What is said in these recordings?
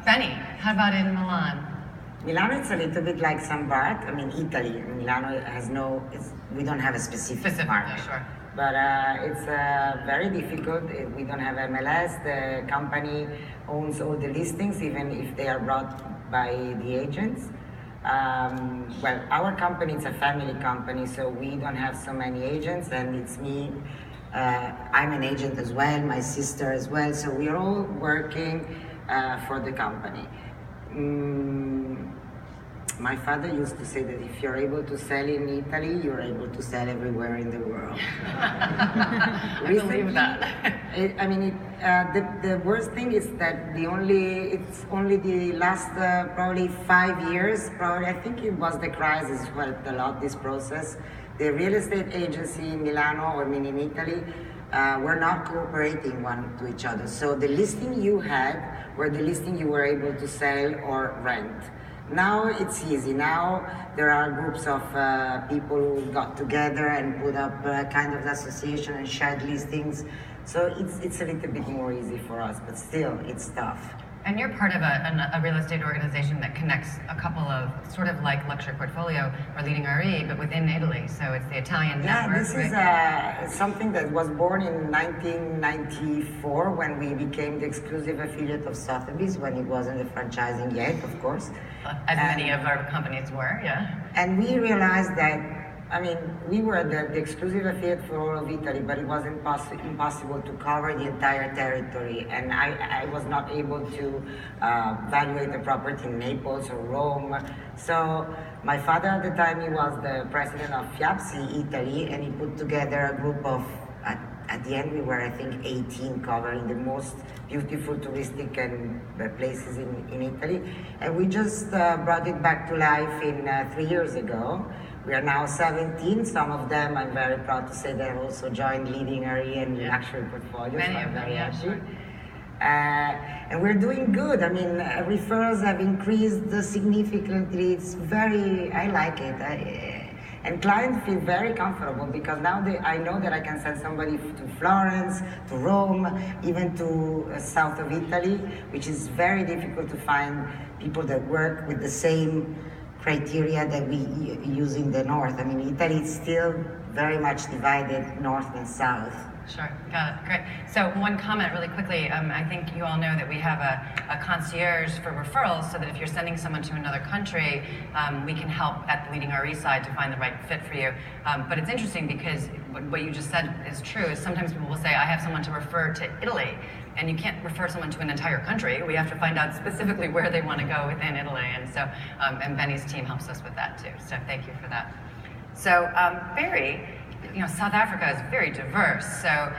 Benny, how about in Milan? Milano, it's a little bit like San Bart. I mean, Italy. Milano has we don't have a specific market. Yeah, sure. But it's very difficult. We don't have MLS. The company owns all the listings, even if they are brought by the agents. Well, our company is a family company, so we don't have so many agents, and it's me. I'm an agent as well, my sister as well, so we're all working for the company. My father used to say that if you're able to sell in Italy, you're able to sell everywhere in the world. I believe that. The worst thing is that it's only the last probably 5 years, I think it was the crisis helped a lot this process. The real estate agency in Milano, or in Italy, were not cooperating one to each other. So the listing you had were the listing you were able to sell or rent. Now it's easy. Now there are groups of people who got together and put up a kind of association and shared listings. So it's a little bit more easy for us, but still it's tough. And you're part of a real estate organization that connects a couple of sort of like Luxury Portfolio or Leading RE, but within Italy. So it's the Italian network. Yeah, this is something that was born in 1994 when we became the exclusive affiliate of Sotheby's, when it wasn't a franchising yet, of course. As many of our companies were, yeah. And we realized that, we were the exclusive affiliate for all of Italy, but it was impossible to cover the entire territory. And I was not able to evaluate the property in Naples or Rome. So my father at the time, he was the president of FIAPSI Italy, and he put together a group of, at the end we were, I think, 18 covering the most beautiful touristic and places in Italy. And we just brought it back to life in 3 years ago. We are now 17. Some of them, I'm very proud to say, they have also joined Leading RE and Luxury Portfolio. Many so I'm of them, very yeah, happy. sure. And we're doing good. Referrals have increased significantly. I like it. And clients feel very comfortable because now I know that I can send somebody to Florence, to Rome, even to south of Italy, which is very difficult to find people that work with the same criteria that we use in the north. Italy is still very much divided north and south. Sure, got it, great. So one comment really quickly, I think you all know that we have a concierge for referrals so that if you're sending someone to another country, we can help at the Leading RE side to find the right fit for you. But it's interesting because what you just said is true, is sometimes people will say, I have someone to refer to Italy, and you can't refer someone to an entire country. We have to find out specifically where they want to go within Italy, and so, and Benny's team helps us with that too, so thank you for that. So Barry, South Africa is very diverse, so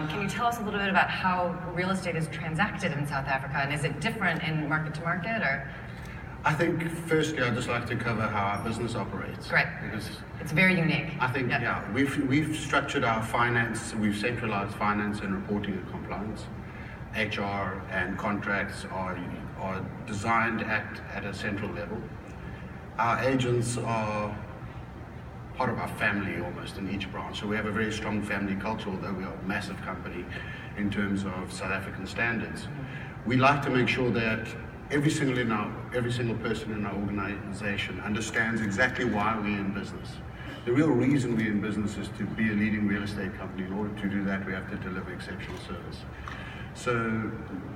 can you tell us a little bit about how real estate is transacted in South Africa, and is it different in market to market, or? I think firstly I'd just like to cover how our business operates. Great. Because it's very unique. I think, we've structured our finance, we've centralized finance and reporting and compliance. HR and contracts are designed at a central level. Our agents are part of our family almost in each branch. So we have a very strong family culture, although we are a massive company in terms of South African standards. We like to make sure that every single person in our organization understands exactly why we're in business. The real reason we're in business is to be a leading real estate company. In order to do that, we have to deliver exceptional service. So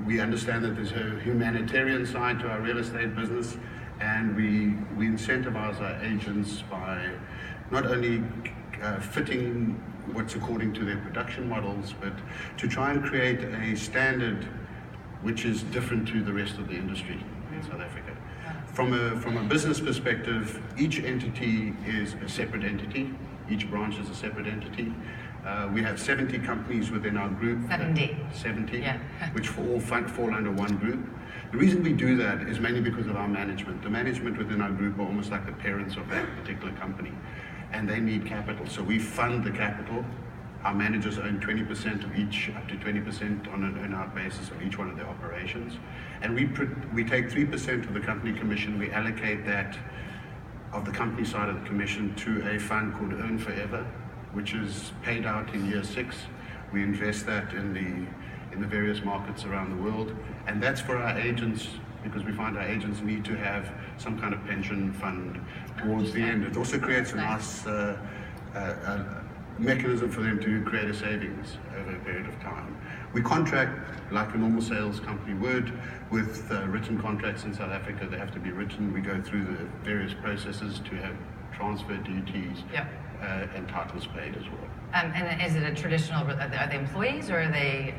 we understand that there's a humanitarian side to our real estate business, and we incentivize our agents by not only fitting what's according to their production models, but to try and create a standard which is different to the rest of the industry in South Africa. From a business perspective, each entity is a separate entity. Each branch is a separate entity. We have 70 companies within our group. 70, yeah. Which all fall under one group. The reason we do that is mainly because of our management. The management within our group are almost like the parents of that particular company, and they need capital. So we fund the capital. Our managers own 20% of each, up to 20% on an earn-out basis of each one of their operations. And we take 3% of the company commission, we allocate that of the company side of the commission to a fund called Earn Forever, which is paid out in year 6. We invest that in in the various markets around the world. And that's for our agents, because we find our agents need to have some kind of pension fund towards the end. It also creates a nice mechanism for them to create a savings over a period of time. We contract like a normal sales company would with written contracts in South Africa. They have to be written. We go through the various processes to have transfer duties and titles paid as well. And is it a traditional, are they employees or are they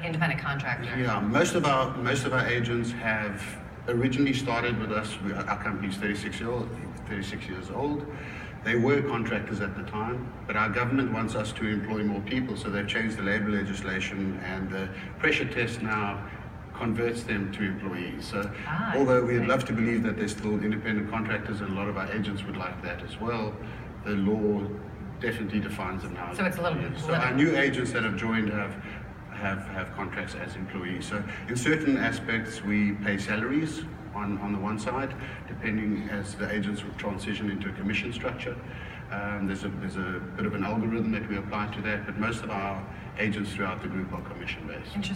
independent contractors? Yeah, most of our agents have originally started with us. Our company's 36 years old. They were contractors at the time, but our government wants us to employ more people, so they've changed the labor legislation, and the pressure test now converts them to employees. So although we'd love to believe that they're still independent contractors, and a lot of our agents would like that as well, the law definitely defines them now. So it's a little bit So our new agents that have joined have contracts as employees. So in certain aspects we pay salaries on the one side, depending as the agents will transition into a commission structure. There's a bit of an algorithm that we apply to that, but most of our agents throughout the group are commission based. Interesting.